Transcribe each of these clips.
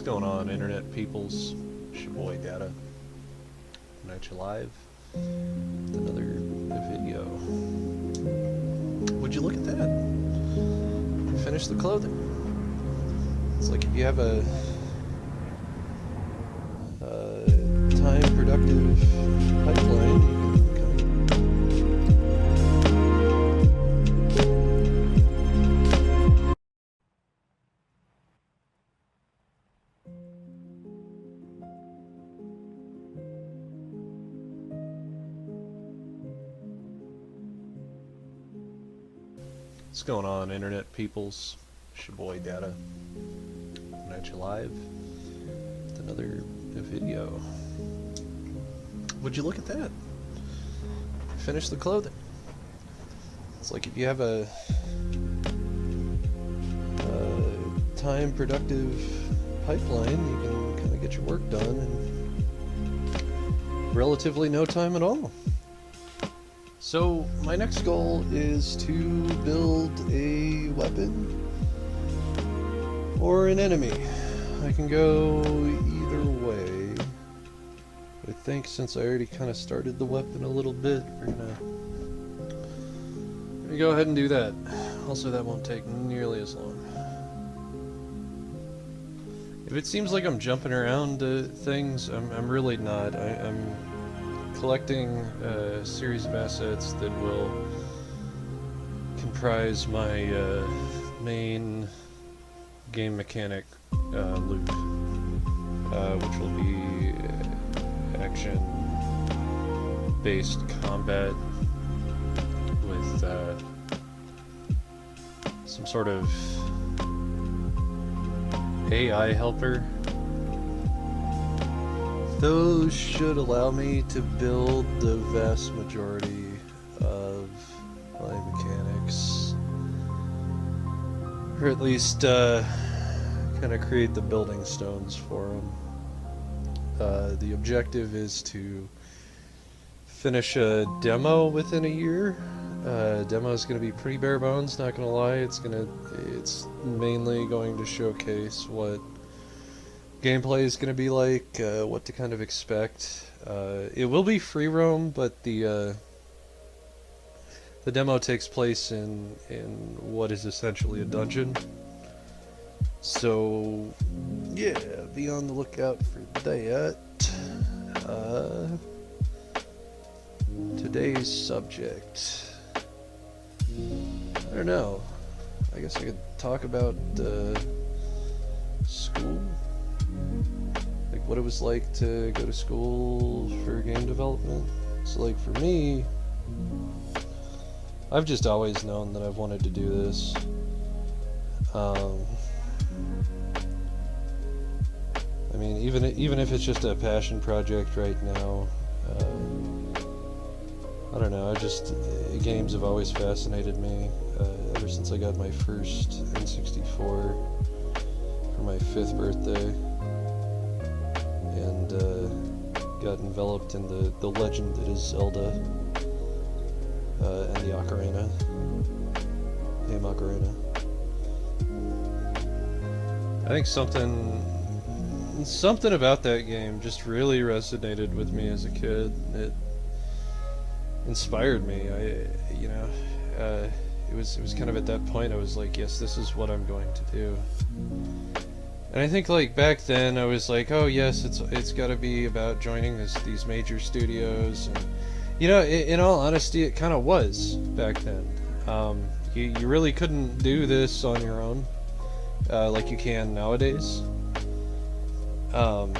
What's going on, internet peoples? It's your boy Data. Coming at you live with another video. Would you look at that? Finish the clothing. It's like if you have a time productive pipeline, you can kind of What's going on, internet peoples? It's your boy Data. Coming at you live with another video. Would you look at that? Finish the clothing. It's like if you have a time productive pipeline, you can kind of get your work done in relatively no time at all. So my next goal is to build a weapon or an enemy. I can go either way. I think since I already kind of started the weapon a little bit, we're gonna go ahead and do that. Also, that won't take nearly as long. If it seems like I'm jumping around things, I'm really not. I'm collecting a series of assets that will comprise my main game mechanic loop, which will be action-based combat with some sort of AI helper. Those should allow me to build the vast majority of my mechanics, or at least kind of create the building stones for them. The objective is to finish a demo within a year. Demo is going to be pretty bare bones, not going to lie. It's mainly going to showcase what gameplay is going to be like, what to kind of expect. It will be free roam, but the demo takes place in what is essentially a dungeon. So yeah, be on the lookout for that. Today's subject, I don't know, I guess I could talk about school, like what it was like to go to school for game development. So like for me, I've just always known that I've wanted to do this. I mean, even if it's just a passion project right now, I don't know, games have always fascinated me, ever since I got my first N64 for my 5th birthday, and got enveloped in the legend that is Zelda, and the Ocarina, Ocarina. I think something about that game just really resonated with me as a kid. It inspired me. It was kind of at that point I was like, yes, this is what I'm going to do. And I think like back then I was like, oh yes, it's got to be about joining these major studios, and in all honesty, it kind of was back then. You really couldn't do this on your own, like you can nowadays. But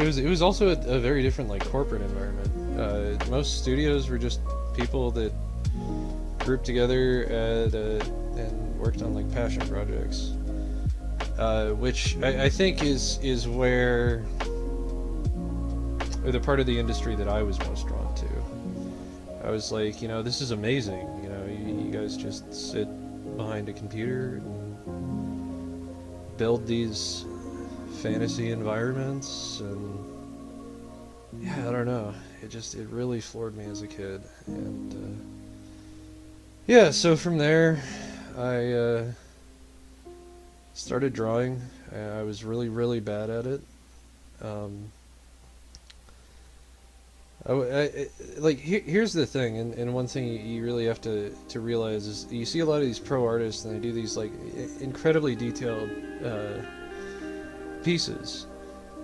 it was also a very different like corporate environment. Most studios were just people that grouped together and worked on like passion projects, which I think is where, or the part of the industry that I was most drawn to. I was like, this is amazing. You guys just sit behind a computer and build these fantasy environments, and yeah, I don't know, it really floored me as a kid. And yeah, so from there I started drawing. I was really bad at it. Um, here's the thing, and one thing you really have to realize is you see a lot of these pro artists and they do these like incredibly detailed pieces,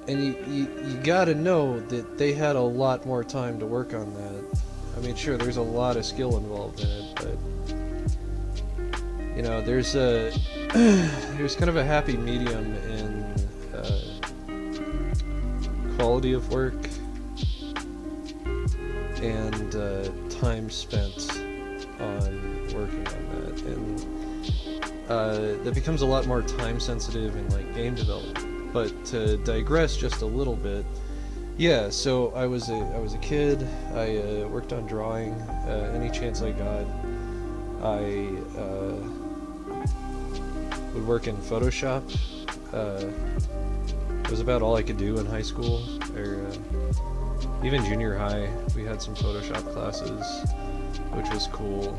and you gotta know that they had a lot more time to work on that. I mean, sure, there's a lot of skill involved in it, but you know, there's kind of a happy medium in quality of work and time spent on working on that, and that becomes a lot more time sensitive in like game development. But to digress just a little bit, yeah. So I was a kid. I worked on drawing any chance I got. I would work in Photoshop. It was about all I could do in high school, or even junior high. We had some Photoshop classes, which was cool.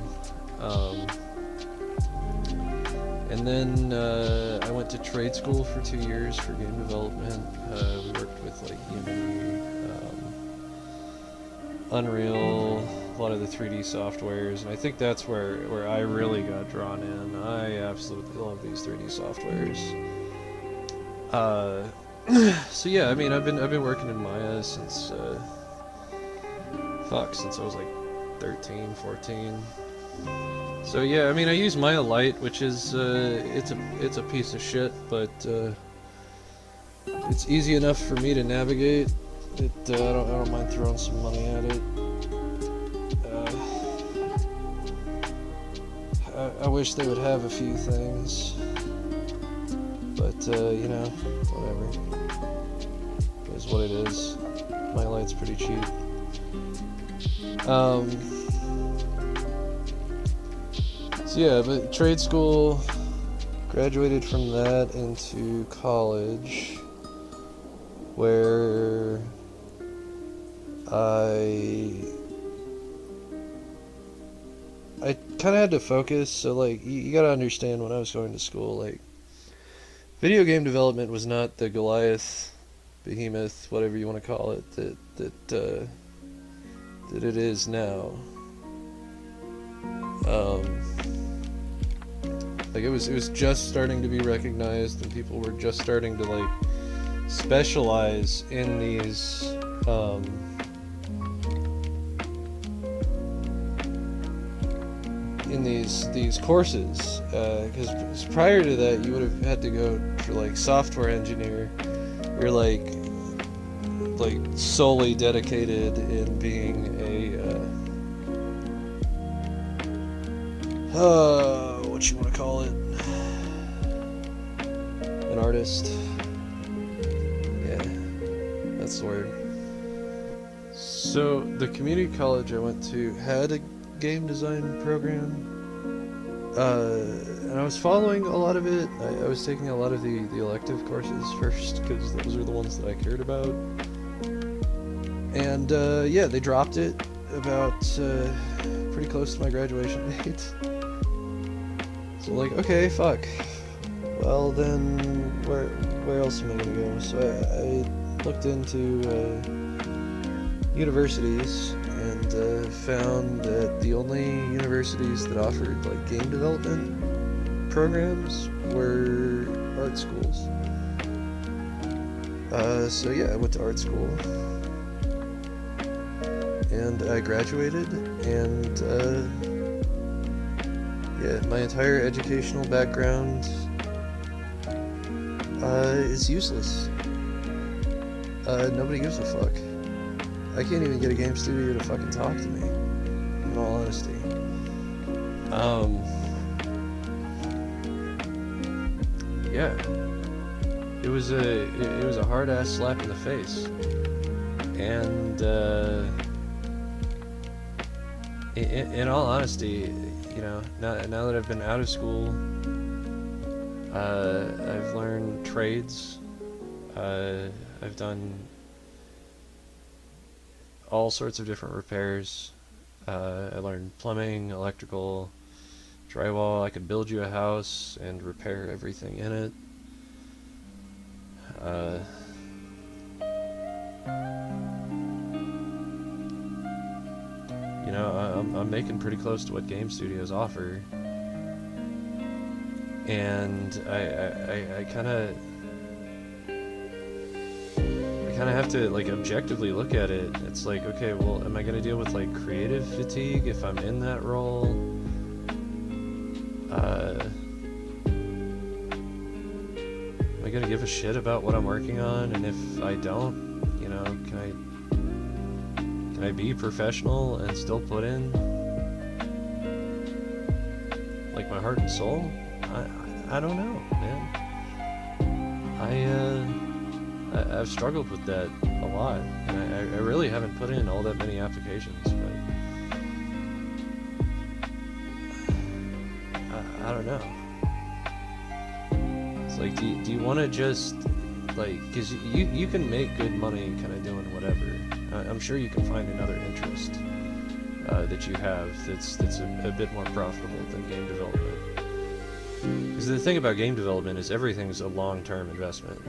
And then I went to trade school for 2 years for game development. We worked with like Unity, Unreal, a lot of the 3D softwares, and I think that's where I really got drawn in. I absolutely love these 3D softwares. So yeah, I mean, I've been working in Maya since since I was like 13, 14. So yeah, I mean, I use Maya Lite, which is it's a piece of shit, but it's easy enough for me to navigate. I don't mind throwing some money at it. I wish they would have a few things, but you know, whatever. It is what it is. Maya Lite's pretty cheap. So yeah, but trade school, graduated from that into college, where I kind of had to focus. So like, you gotta understand, when I was going to school, like, video game development was not the Goliath, behemoth, whatever you want to call it, that it is now. Like, it was just starting to be recognized, and people were just starting to like specialize in these courses, because prior to that you would have had to go for like software engineer. You're like solely dedicated in being what you want to call it, an artist. Yeah, that's the word. So the community college I went to had a game design program, and I was following a lot of it. I was taking a lot of the elective courses first, because those are the ones that I cared about. And yeah, they dropped it about pretty close to my graduation date. So like, okay, fuck. Well then, where else am I gonna go? So I looked into universities, and found that the only universities that offered like game development programs were art schools. So yeah, I went to art school, and I graduated, and yeah, my entire educational background is useless. Nobody gives a fuck. I can't even get a game studio to fucking talk to me, in all honesty. Yeah, it was a hard ass slap in the face, and in all honesty, you know, now that I've been out of school, I've learned trades. I've done all sorts of different repairs. I learned plumbing, electrical, drywall. I could build you a house and repair everything in it. Uh, you know, I'm making pretty close to what game studios offer, and I kind of have to like objectively look at it. It's like, okay, well, am I gonna deal with like creative fatigue if I'm in that role? Am I gonna give a shit about what I'm working on? And if I don't, you know, can I be professional and still put in like my heart and soul? I don't know, man. I've struggled with that a lot, and I really haven't put in all that many applications, but I don't know. It's like, do you want to just, like, because you can make good money kind of doing whatever. I'm sure you can find another interest that you have that's a bit more profitable than game development. Because the thing about game development is everything's a long-term investment.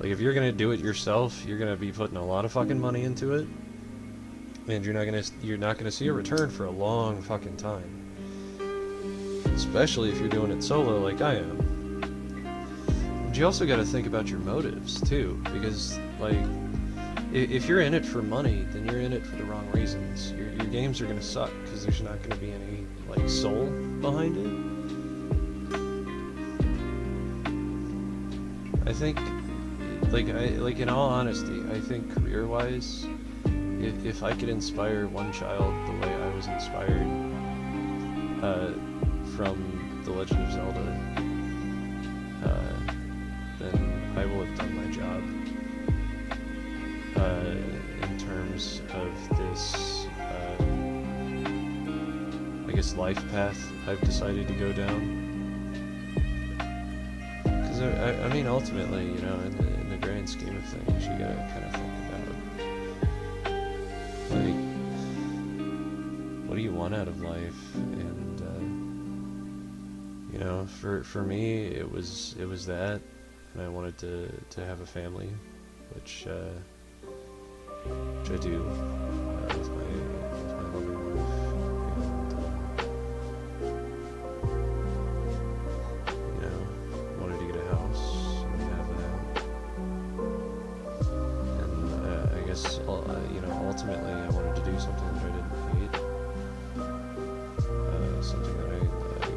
Like, if you're gonna do it yourself, you're gonna be putting a lot of fucking money into it, and you're not gonna see a return for a long fucking time. Especially if you're doing it solo, like I am. But you also got to think about your motives too, because like, if you're in it for money, then you're in it for the wrong reasons. Your games are gonna suck because there's not gonna be any like soul behind it. I think. Like in all honesty, I think career-wise, if I could inspire one child the way I was inspired from The Legend of Zelda, then I will have done my job. In terms of this, I guess, life path I've decided to go down. Because I mean, ultimately, you know, in the grand scheme of things, you gotta kind of think about, like, what do you want out of life? And you know, for me, it was that, and I wanted to have a family, which I do with my lovely wife. And you know, wanted to get a house and have that. And I guess, you know, ultimately I wanted to do something that I didn't hate. Something that I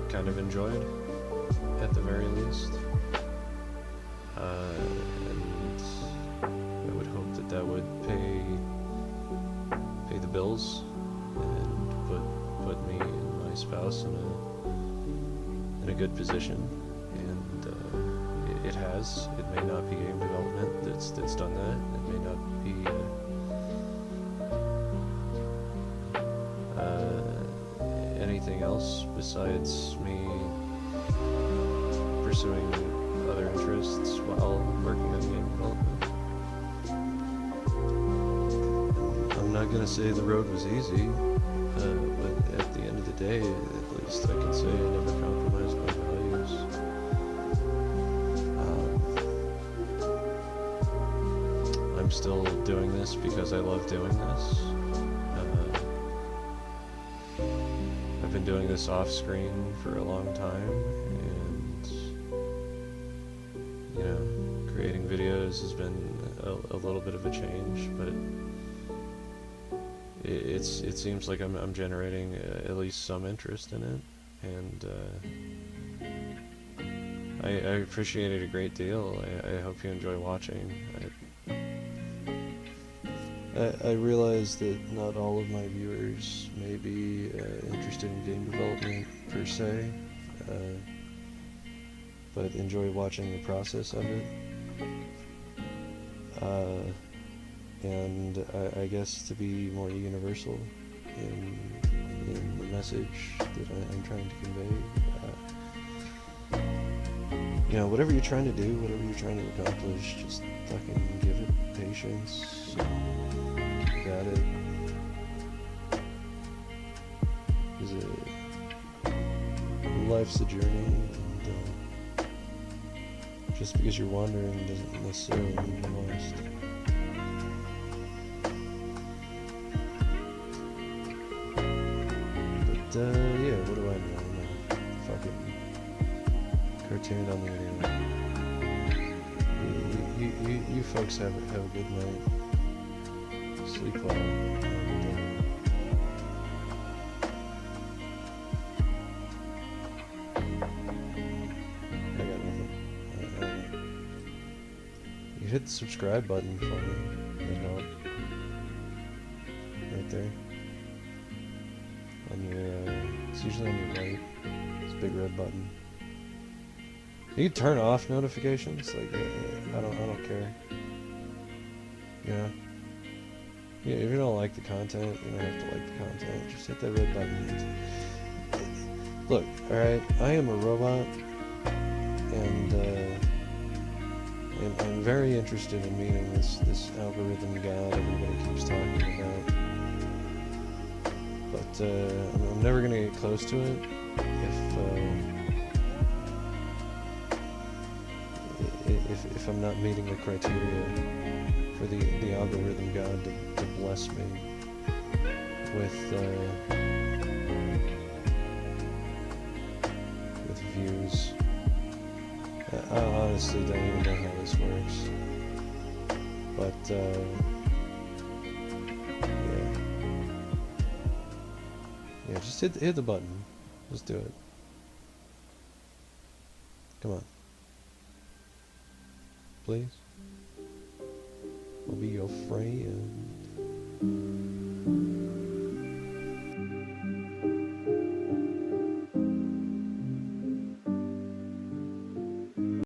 kind of enjoyed, at the very least. And I would hope that would pay the bills and put me and my spouse in a good position. And it has. It may not be game development that's done that. It may not be anything else besides me pursuing other interests while working on game development. I'm not gonna say the road was easy, but at the end of the day, at least I can say I never compromised my values. I'm still doing this because I love doing this. I've been doing this off screen for a long time, and you know, creating videos has been a little bit of a change, but it seems like I'm generating at least some interest in it, and I appreciate it a great deal. I hope you enjoy watching. I realize that not all of my viewers may be interested in game development per se, but enjoy watching the process of it. And I guess to be more universal in the message that I'm trying to convey. You know, whatever you're trying to do, whatever you're trying to accomplish, just fucking give it patience. Got it. Life's a journey, and Just because you're wandering doesn't necessarily mean you're lost. But yeah, what do I know? I'm a fucking cartoon on the internet. You folks have a good night. Sleep well. And, I got nothing. You hit the subscribe button for me. That'd help. Right there. On your, it's usually on your right. It's a big red button. You can turn off notifications. Like, I don't care. Yeah. Yeah, if you don't like the content, you don't have to like the content. Just hit that red button. Look, alright, I am a robot, and I'm very interested in meeting this algorithm god everybody keeps talking about. But I'm never gonna get close to it if I'm not meeting the criteria for the algorithm god to bless me with views. I honestly don't even know how this works, but yeah, just hit the button. Just do it. Come on, please. I'll be your friend.